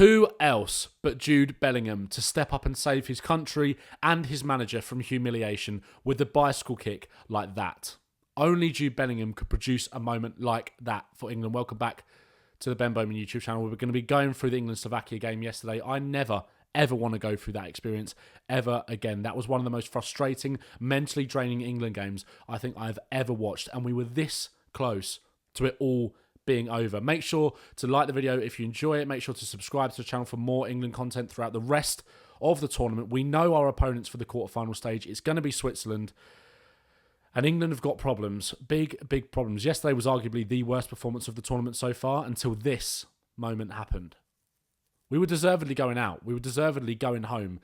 Who else but Jude Bellingham to step up and save his country and his manager from humiliation with a bicycle kick like that? Only Jude Bellingham could produce a moment like that for England. Welcome back to the Ben Bowman YouTube channel. We're going to be going through the England-Slovakia game yesterday. I never, ever want to go through that experience ever again. That was one of the most frustrating, mentally draining England games I think I've ever watched. And we were this close to it all being over. Make sure to like the video if you enjoy it. Make sure to subscribe to the channel for more England content throughout the rest of the tournament. We know our opponents for the quarterfinal stage. It's going to be Switzerland. And England have got problems. Big, big problems. Yesterday was arguably the worst performance of the tournament so far until this moment happened. We were deservedly going out. We were deservedly going home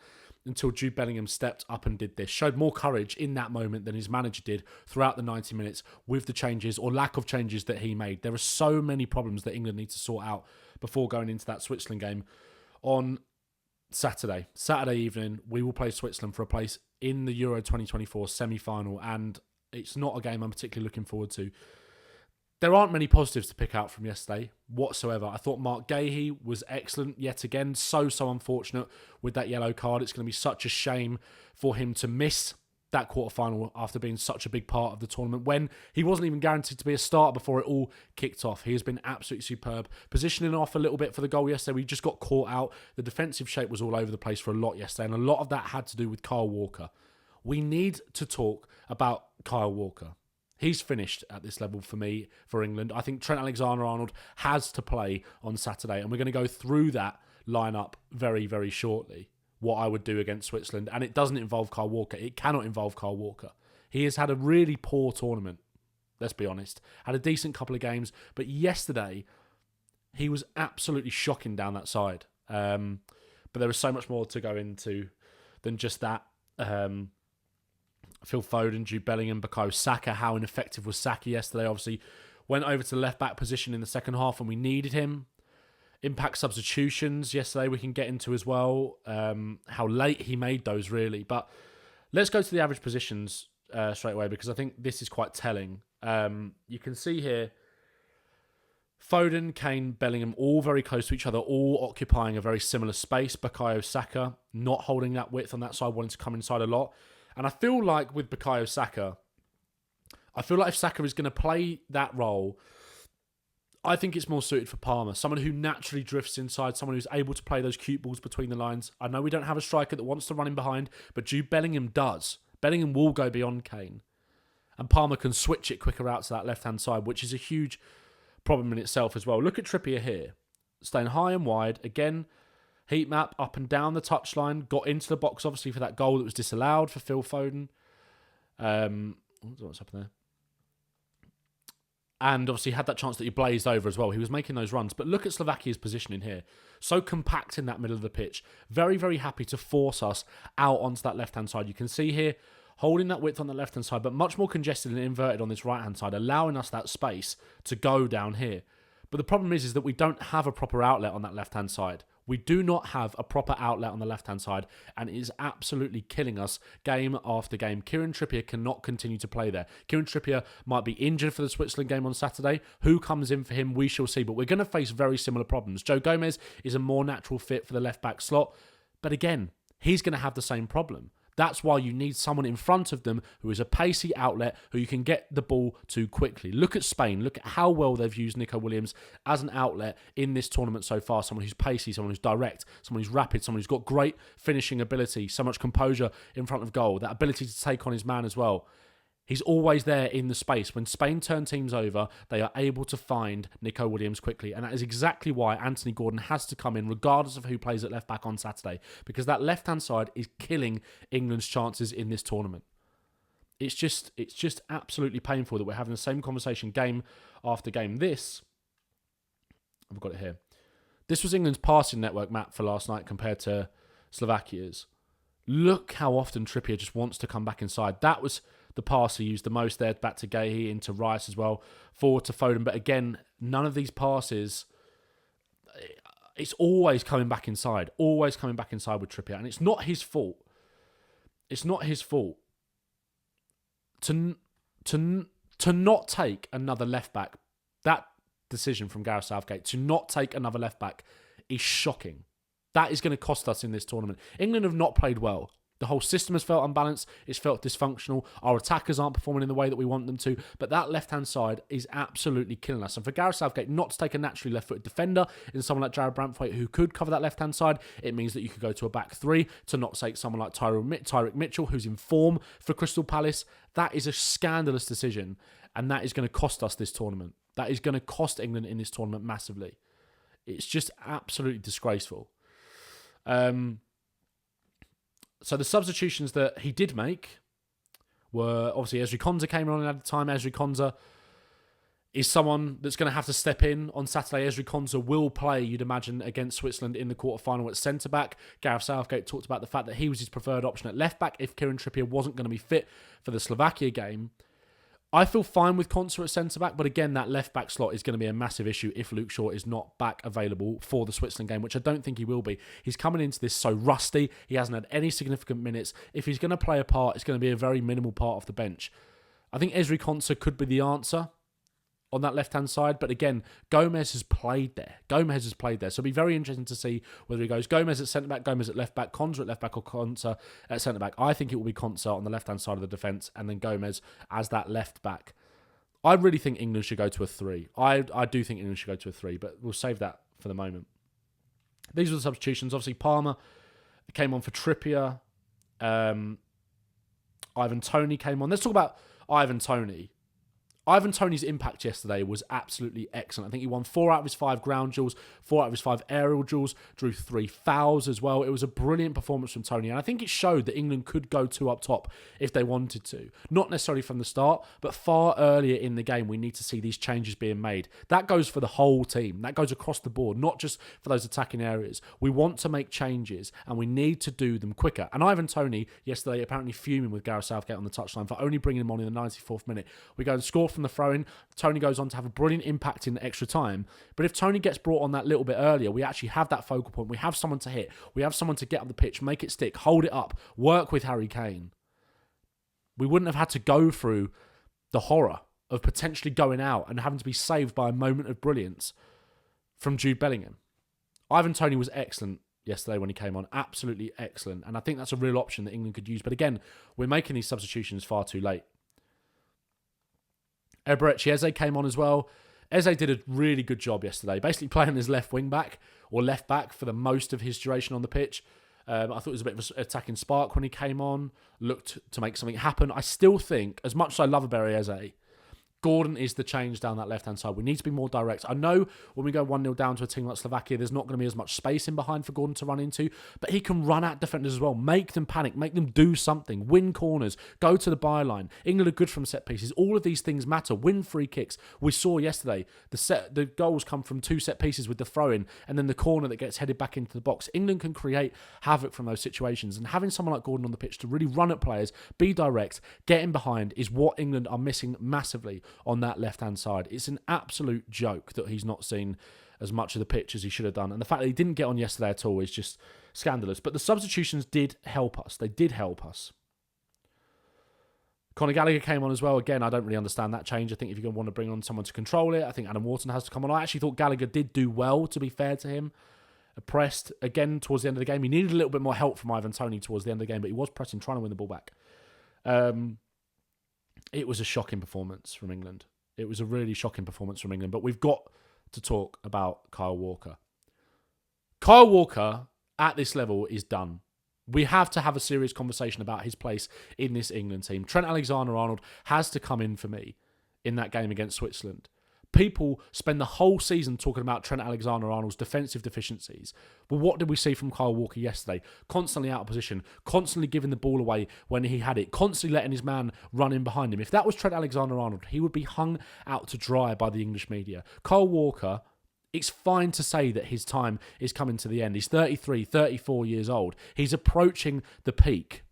until Jude Bellingham stepped up and did this. Showed more courage in that moment than his manager did throughout the 90 minutes with the changes or lack of changes that he made. There are so many problems that England need to sort out before going into that Switzerland game on Saturday. Saturday evening, we will play Switzerland for a place in the Euro 2024 semi-final, and it's not a game I'm particularly looking forward to. There aren't many positives to pick out from yesterday whatsoever. I thought Mark Gahey was excellent yet again. So unfortunate with that yellow card. It's going to be such a shame for him to miss that quarterfinal after being such a big part of the tournament when he wasn't even guaranteed to be a starter before it all kicked off. He has been absolutely superb. Positioning off a little bit for the goal yesterday, we just got caught out. The defensive shape was all over the place for a lot yesterday, and a lot of that had to do with Kyle Walker. We need to talk about Kyle Walker. He's finished at this level for me, for England. I think Trent-Alexander Arnold has to play on Saturday, and we're going to go through that lineup very, very shortly, what I would do against Switzerland. And it doesn't involve Kyle Walker. It cannot involve Kyle Walker. He has had a really poor tournament, let's be honest. Had a decent couple of games, but yesterday, he was absolutely shocking down that side. But there was so much more to go into than just that. Phil Foden, Jude Bellingham, Bukayo Saka. How ineffective was Saka yesterday? Obviously, went over to the left-back position in the second half when we needed him. Impact substitutions yesterday we can get into as well. How late he made those, really. But let's go to the average positions straight away, because I think this is quite telling. You can see here, Foden, Kane, Bellingham, all very close to each other, all occupying a very similar space. Bukayo Saka not holding that width on that side, wanting to come inside a lot. And I feel like with Bukayo Saka, I feel like if Saka is going to play that role, I think it's more suited for Palmer. Someone who naturally drifts inside, someone who's able to play those cute balls between the lines. I know we don't have a striker that wants to run in behind, but Jude Bellingham does. Bellingham will go beyond Kane. And Palmer can switch it quicker out to that left-hand side, which is a huge problem in itself as well. Look at Trippier here. Staying high and wide. Again, heat map up and down the touchline. Got into the box, obviously, for that goal that was disallowed for Phil Foden. What's happened there? And obviously had that chance that he blazed over as well. He was making those runs. But look at Slovakia's positioning here. So compact in that middle of the pitch. Very, very happy to force us out onto that left-hand side. You can see here, holding that width on the left-hand side, but much more congested and inverted on this right-hand side, allowing us that space to go down here. But the problem is that we don't have a proper outlet on that left-hand side. We do not have a proper outlet on the left-hand side, and it is absolutely killing us game after game. Kieran Trippier cannot continue to play there. Kieran Trippier might be injured for the Switzerland game on Saturday. Who comes in for him, we shall see. But we're going to face very similar problems. Joe Gomez is a more natural fit for the left-back slot. But again, he's going to have the same problem. That's why you need someone in front of them who is a pacey outlet who you can get the ball to quickly. Look at Spain. Look at how well they've used Nico Williams as an outlet in this tournament so far. Someone who's pacey, someone who's direct, someone who's rapid, someone who's got great finishing ability, so much composure in front of goal, that ability to take on his man as well. He's always there in the space. When Spain turn teams over, they are able to find Nico Williams quickly. And that is exactly why Anthony Gordon has to come in, regardless of who plays at left-back on Saturday. Because that left-hand side is killing England's chances in this tournament. It's just absolutely painful that we're having the same conversation game after game. I've got it here. This was England's passing network map for last night compared to Slovakia's. Look how often Trippier just wants to come back inside. That was the pass he used the most there, back to Gahey, into Rice as well, forward to Foden. But again, none of these passes, it's always coming back inside with Trippier. And it's not his fault. It's not his fault. To not take another left-back, that decision from Gareth Southgate, to not take another left-back is shocking. That is going to cost us in this tournament. England have not played well. The whole system has felt unbalanced. It's felt dysfunctional. Our attackers aren't performing in the way that we want them to. But that left-hand side is absolutely killing us. And for Gareth Southgate not to take a naturally left-footed defender in someone like Jared Brantwaite who could cover that left-hand side, it means that you could go to a back three to not take someone like Tyrick Mitchell, who's in form for Crystal Palace. That is a scandalous decision. And that is going to cost us this tournament. That is going to cost England in this tournament massively. It's just absolutely disgraceful. So the substitutions that he did make were, obviously, Ezri Konsa came on at the time. Ezri Konsa is someone that's going to have to step in on Saturday. Ezri Konsa will play, you'd imagine, against Switzerland in the quarterfinal at centre-back. Gareth Southgate talked about the fact that he was his preferred option at left-back if Kieran Trippier wasn't going to be fit for the Slovakia game. I feel fine with Konsa at centre-back, but again, that left-back slot is going to be a massive issue if Luke Shaw is not back available for the Switzerland game, which I don't think he will be. He's coming into this so rusty. He hasn't had any significant minutes. If he's going to play a part, it's going to be a very minimal part off the bench. I think Ezri Konsa could be the answer on that left-hand side, but again, Gomez has played there. So it'll be very interesting to see whether he goes Gomez at centre-back, Gomez at left-back, Konsa at left-back, or Konsa at centre-back. I think it will be Konsa on the left-hand side of the defence, and then Gomez as that left-back. I really think England should go to a 3. I do think England should go to a 3, but we'll save that for the moment. These were the substitutions. Obviously, Palmer came on for Trippier. Ivan Toney came on. Let's talk about Ivan Toney. Ivan Toney's impact yesterday was absolutely excellent. I think he won 4 out of his 5 ground duels, 4 out of his 5 aerial duels, drew 3 fouls as well. It was a brilliant performance from Toney, and I think it showed that England could go 2 up top if they wanted to. Not necessarily from the start, but far earlier in the game, we need to see these changes being made. That goes for the whole team. That goes across the board, not just for those attacking areas. We want to make changes, and we need to do them quicker. And Ivan Toney, yesterday, apparently fuming with Gareth Southgate on the touchline for only bringing him on in the 94th minute. We go and score from the throw-in. Toney goes on to have a brilliant impact in extra time. But if Toney gets brought on that little bit earlier, we actually have that focal point. We have someone to hit. We have someone to get up the pitch, make it stick, hold it up, work with Harry Kane. We wouldn't have had to go through the horror of potentially going out and having to be saved by a moment of brilliance from Jude Bellingham. Ivan Toney was excellent yesterday when he came on. Absolutely excellent. And I think that's a real option that England could use. But again, we're making these substitutions far too late. Eberechi Eze came on as well. Eze did a really good job yesterday, basically playing as left wing back or left back for the most of his duration on the pitch. I thought it was a bit of an attacking spark when he came on, looked to make something happen. I still think, as much as I love Eberechi Eze, Gordon is the change down that left-hand side. We need to be more direct. I know when we go 1-0 down to a team like Slovakia, there's not going to be as much space in behind for Gordon to run into, but he can run at defenders as well, make them panic, make them do something, win corners, go to the byline. England are good from set pieces. All of these things matter. Win free kicks. We saw yesterday the goals come from 2 set pieces with the throw-in and then the corner that gets headed back into the box. England can create havoc from those situations, and having someone like Gordon on the pitch to really run at players, be direct, get in behind is what England are missing massively on that left-hand side. It's an absolute joke that he's not seen as much of the pitch as he should have done. And the fact that he didn't get on yesterday at all is just scandalous. But the substitutions did help us. They did help us. Conor Gallagher came on as well. Again, I don't really understand that change. I think if you're going to want to bring on someone to control it, I think Adam Wharton has to come on. I actually thought Gallagher did do well, to be fair to him. Pressed again towards the end of the game. He needed a little bit more help from Ivan Toney towards the end of the game, but he was pressing, trying to win the ball back. It was a shocking performance from England. It was a really shocking performance from England. But we've got to talk about Kyle Walker. Kyle Walker, at this level, is done. We have to have a serious conversation about his place in this England team. Trent-Alexander Arnold has to come in for me in that game against Switzerland. People spend the whole season talking about Trent-Alexander Arnold's defensive deficiencies. But what did we see from Kyle Walker yesterday? Constantly out of position, constantly giving the ball away when he had it, constantly letting his man run in behind him. If that was Trent-Alexander Arnold, he would be hung out to dry by the English media. Kyle Walker, it's fine to say that his time is coming to the end. He's 33, 34 years old. He's approaching the peak.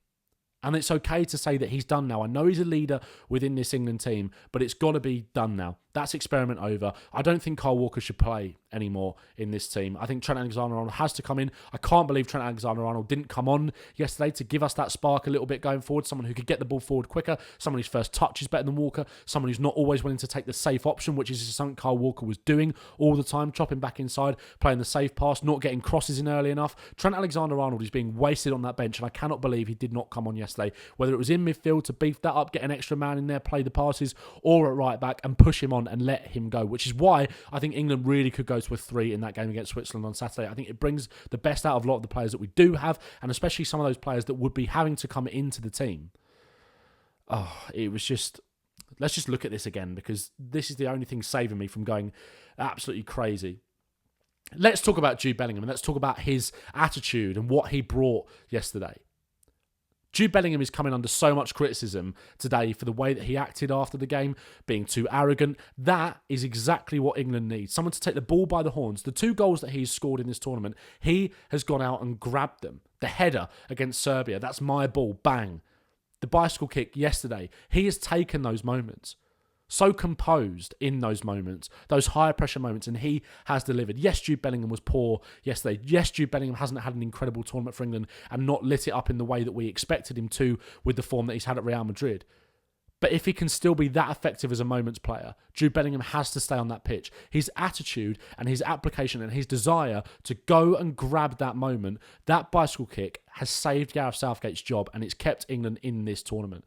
And it's okay to say that he's done now. I know he's a leader within this England team, but it's got to be done now. That's experiment over. I don't think Kyle Walker should play anymore in this team. I think Trent-Alexander Arnold has to come in. I can't believe Trent-Alexander Arnold didn't come on yesterday to give us that spark a little bit going forward. Someone who could get the ball forward quicker. Someone whose first touch is better than Walker. Someone who's not always willing to take the safe option, which is something Kyle Walker was doing all the time, chopping back inside, playing the safe pass, not getting crosses in early enough. Trent-Alexander Arnold is being wasted on that bench, and I cannot believe he did not come on yesterday. Whether it was in midfield to beef that up, get an extra man in there, play the passes, or at right back and push him on and let him go, which is why I think England really could go to a 3 in that game against Switzerland on Saturday. I think it brings the best out of a lot of the players that we do have, and especially some of those players that would be having to come into the team. It was just... Let's just look at this again, because this is the only thing saving me from going absolutely crazy. Let's talk about Jude Bellingham, and let's talk about his attitude and what he brought yesterday. Jude Bellingham is coming under so much criticism today for the way that he acted after the game, being too arrogant. That is exactly what England needs. Someone to take the ball by the horns. The 2 goals that he's scored in this tournament, he has gone out and grabbed them. The header against Serbia, that's my ball, bang. The bicycle kick yesterday, he has taken those moments. So composed in those moments, those higher pressure moments, and he has delivered. Yes, Jude Bellingham was poor yesterday. Yes, Jude Bellingham hasn't had an incredible tournament for England and not lit it up in the way that we expected him to with the form that he's had at Real Madrid. But if he can still be that effective as a moments player, Jude Bellingham has to stay on that pitch. His attitude and his application and his desire to go and grab that moment, that bicycle kick, has saved Gareth Southgate's job, and it's kept England in this tournament.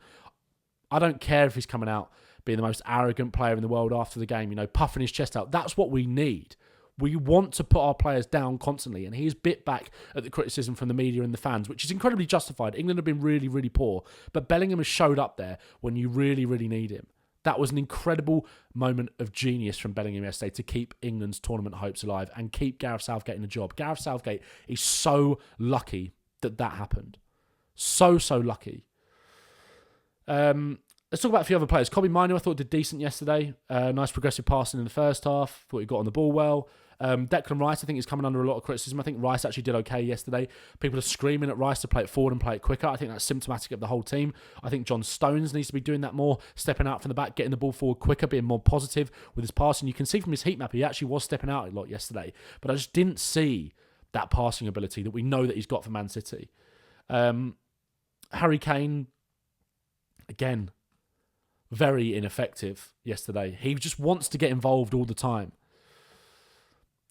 I don't care if he's coming out being the most arrogant player in the world after the game, puffing his chest out. That's what we need. We want to put our players down constantly, and he's bit back at the criticism from the media and the fans, which is incredibly justified. England have been really, really poor, but Bellingham has showed up there when you really, really need him. That was an incredible moment of genius from Bellingham yesterday to keep England's tournament hopes alive and keep Gareth Southgate in the job. Gareth Southgate is so lucky that happened. So lucky. Let's talk about a few other players. Kobbie Mainoo, I thought, did decent yesterday. Nice progressive passing in the first half. Thought he got on the ball well. Declan Rice, I think, is coming under a lot of criticism. I think Rice actually did okay yesterday. People are screaming at Rice to play it forward and play it quicker. I think that's symptomatic of the whole team. I think John Stones needs to be doing that more, stepping out from the back, getting the ball forward quicker, being more positive with his passing. You can see from his heat map, he actually was stepping out a lot yesterday. But I just didn't see that passing ability that we know that he's got for Man City. Harry Kane, again, very ineffective yesterday. He just wants to get involved all the time.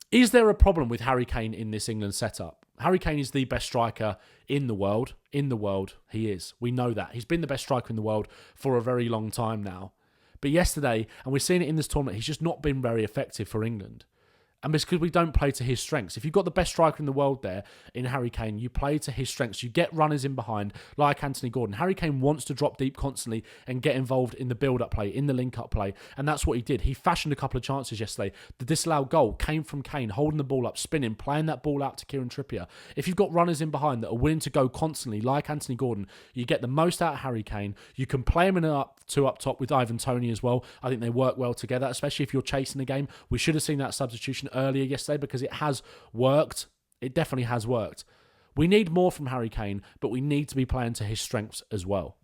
Is there a problem with Harry Kane in this England setup? Harry Kane is the best striker in the world. In the world, he is. We know that. He's been the best striker in the world for a very long time now. But yesterday, and we're seeing it in this tournament, he's just not been very effective for England. And it's because we don't play to his strengths. If you've got the best striker in the world there in Harry Kane, you play to his strengths. You get runners in behind, like Anthony Gordon. Harry Kane wants to drop deep constantly and get involved in the build-up play, in the link-up play. And that's what he did. He fashioned a couple of chances yesterday. The disallowed goal came from Kane, holding the ball up, spinning, playing that ball out to Kieran Trippier. If you've got runners in behind that are willing to go constantly, like Anthony Gordon, you get the most out of Harry Kane. You can play him in up top with Ivan Toney as well. I think they work well together, especially if you're chasing the game. We should have seen that substitution earlier yesterday because it has worked. It definitely has worked. We need more from Harry Kane, but we need to be playing to his strengths as well.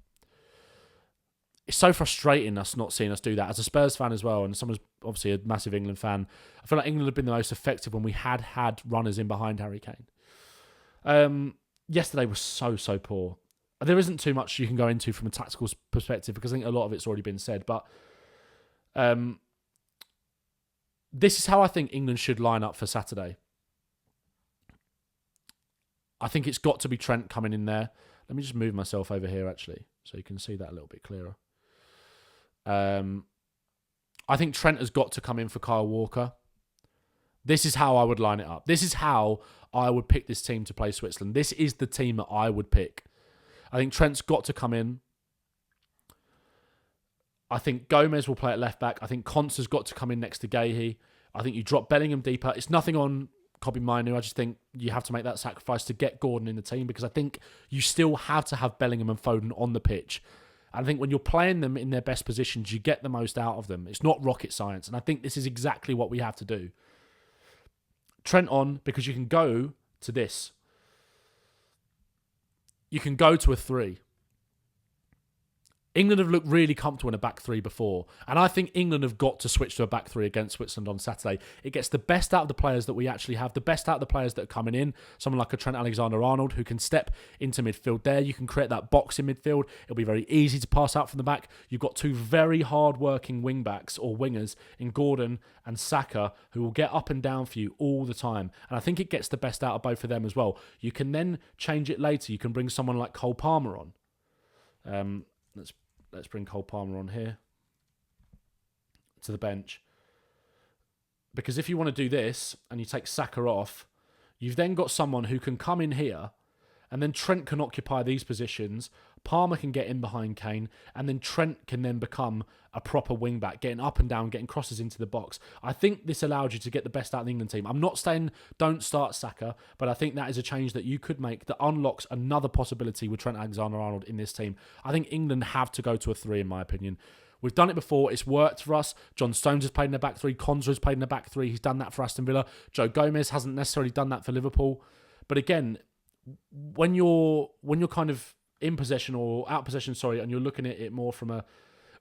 It's so frustrating us not seeing us do that. As a Spurs fan as well, and someone's obviously a massive England fan, I feel like England have been the most effective when we had runners in behind Harry Kane. Yesterday was so poor. There isn't too much you can go into from a tactical perspective because I think a lot of it's already been said, but this is how I think England should line up for Saturday. I think it's got to be Trent coming in there. Let me just move myself over here, actually, so you can see that a little bit clearer. I think Trent has got to come in for Kyle Walker. This is how I would line it up. This is how I would pick this team to play Switzerland. This is the team that I would pick. I think Trent's got to come in. I think Gomez will play at left back. I think Konsa has got to come in next to Gahey. I think you drop Bellingham deeper. It's nothing on Kobbie Mainoo. I just think you have to make that sacrifice to get Gordon in the team because I think you still have to have Bellingham and Foden on the pitch. I think when you're playing them in their best positions, you get the most out of them. It's not rocket science. And I think this is exactly what we have to do. Trent on because you can go to this. You can go to a 3. England have looked really comfortable in a back three before, and I think England have got to switch to a back three against Switzerland on Saturday. It gets the best out of the players that we actually have, the best out of the players that are coming in. Someone like a Trent-Alexander Arnold who can step into midfield there. You can create that box in midfield. It'll be very easy to pass out from the back. You've got two very hard-working wing-backs or wingers in Gordon and Saka who will get up and down for you all the time. And I think it gets the best out of both of them as well. You can then change it later. You can bring someone like Cole Palmer on. Let's bring Cole Palmer on here to the bench. Because if you want to do this and you take Saka off, you've then got someone who can come in here and then Trent can occupy these positions. Palmer can get in behind Kane and then Trent can then become a proper wing-back, getting up and down, getting crosses into the box. I think this allowed you to get the best out of the England team. I'm not saying don't start Saka, but I think that is a change that you could make that unlocks another possibility with Trent-Alexander-Arnold in this team. I think England have to go to a 3 in my opinion. We've done it before. It's worked for us. John Stones has played in the back 3. Konza has played in the back 3. He's done that for Aston Villa. Joe Gomez hasn't necessarily done that for Liverpool. But again, when you're kind of in possession or out of possession, and you're looking at it more from a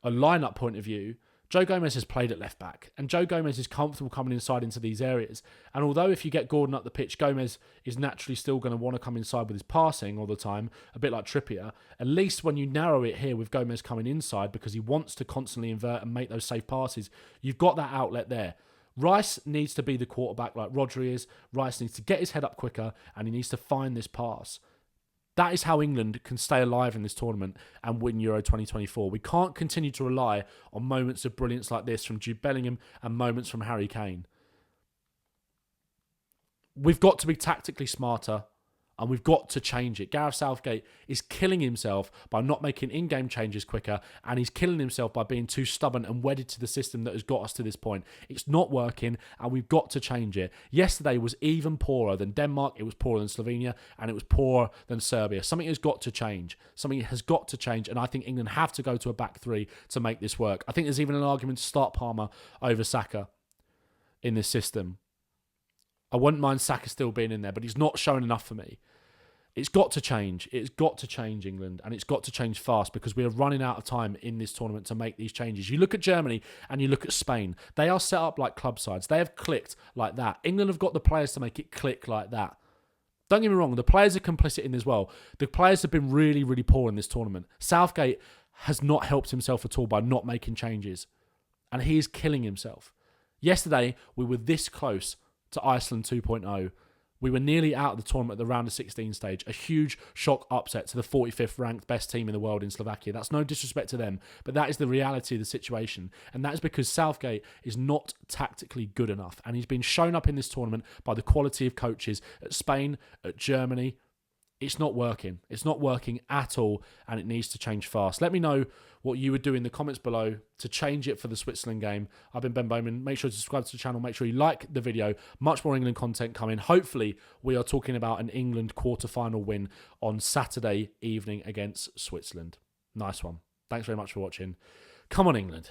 lineup point of view, Joe Gomez has played at left back, and Joe Gomez is comfortable coming inside into these areas. And although if you get Gordon up the pitch, Gomez is naturally still going to want to come inside with his passing all the time, a bit like Trippier, at least when you narrow it here with Gomez coming inside because he wants to constantly invert and make those safe passes, you've got that outlet there. Rice needs to be the quarterback like Rodri is. Rice needs to get his head up quicker and he needs to find this pass. That is how England can stay alive in this tournament and win Euro 2024. We can't continue to rely on moments of brilliance like this from Jude Bellingham and moments from Harry Kane. We've got to be tactically smarter and we've got to change it. Gareth Southgate is killing himself by not making in-game changes quicker, and he's killing himself by being too stubborn and wedded to the system that has got us to this point. It's not working, and we've got to change it. Yesterday was even poorer than Denmark, it was poorer than Slovenia, and it was poorer than Serbia. Something has got to change. Something has got to change, and I think England have to go to a back 3 to make this work. I think there's even an argument to start Palmer over Saka in this system. I wouldn't mind Saka still being in there, but he's not showing enough for me. It's got to change. It's got to change, England, and it's got to change fast because we are running out of time in this tournament to make these changes. You look at Germany and you look at Spain. They are set up like club sides. They have clicked like that. England have got the players to make it click like that. Don't get me wrong, the players are complicit in as well. The players have been really, really poor in this tournament. Southgate has not helped himself at all by not making changes, and he is killing himself. Yesterday, we were this close to Iceland 2.0. We were nearly out of the tournament at the round of 16 stage. A huge shock upset to the 45th ranked best team in the world in Slovakia. That's no disrespect to them, but that is the reality of the situation. And that is because Southgate is not tactically good enough. And he's been shown up in this tournament by the quality of coaches at Spain, at Germany. It's not working. It's not working at all, and it needs to change fast. Let me know what you would do in the comments below to change it for the Switzerland game. I've been Ben Bowman. Make sure to subscribe to the channel. Make sure you like the video. Much more England content coming. Hopefully, we are talking about an England quarter-final win on Saturday evening against Switzerland. Nice one. Thanks very much for watching. Come on, England.